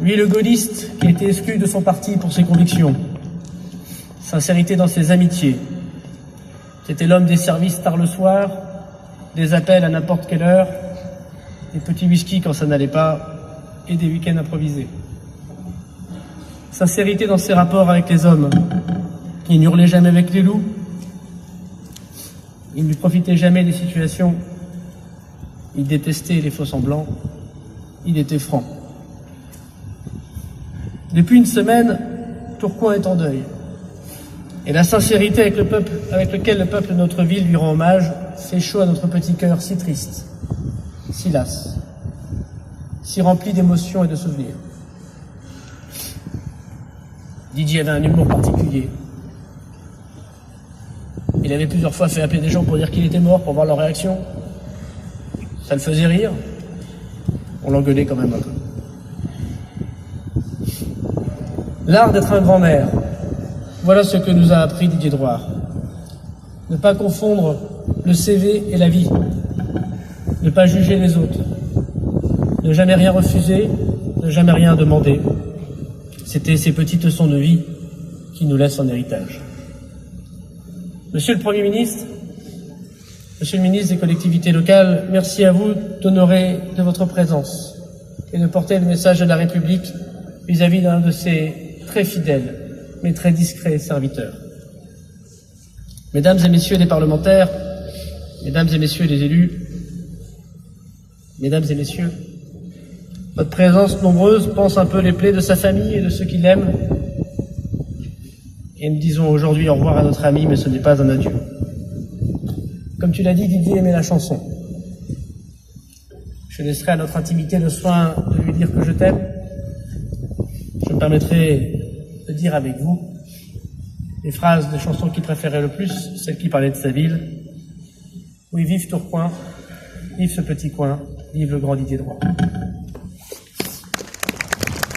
Lui, le gaulliste, qui a été exclu de son parti pour ses convictions. Sincérité dans ses amitiés. C'était l'homme des services tard le soir, des appels à n'importe quelle heure, des petits whisky quand ça n'allait pas, et des week-ends improvisés. Sincérité dans ses rapports avec les hommes. Il n'hurlait jamais avec les loups. Il ne profitait jamais des situations. Il détestait les faux-semblants. Il était franc. Depuis une semaine, Tourcoing est en deuil. Et la sincérité avec laquelle le peuple de notre ville lui rend hommage fait chaud à notre petit cœur si triste, si las, si rempli d'émotions et de souvenirs. Didier avait un humour particulier. Il avait plusieurs fois fait appeler des gens pour dire qu'il était mort, pour voir leur réaction. Ça le faisait rire. On l'engueulait quand même un peu. L'art d'être un grand-mère. Voilà ce que nous a appris Didier Drouhard. Ne pas confondre le CV et la vie. Ne pas juger les autres. Ne jamais rien refuser, ne jamais rien demander. C'était ces petites leçons de vie qui nous laissent en héritage. Monsieur le Premier ministre, Monsieur le ministre des collectivités locales, merci à vous d'honorer de votre présence et de porter le message de la République vis-à-vis d'un de ses très fidèles mais très discrets serviteurs. Mesdames et messieurs les parlementaires, mesdames et messieurs les élus, mesdames et messieurs, votre présence nombreuse pense un peu les plaies de sa famille et de ceux qui l'aiment. Et nous disons aujourd'hui au revoir à notre ami, mais ce n'est pas un adieu. Comme tu l'as dit, Didier aimait la chanson. Je laisserai à notre intimité le soin de lui dire que je t'aime. Je me permettrai de dire avec vous les phrases des chansons qu'il préférait le plus, celles qui parlaient de sa ville. Oui, vive Tourcoing, vive ce petit coin, vive le grand Didier Drouhard.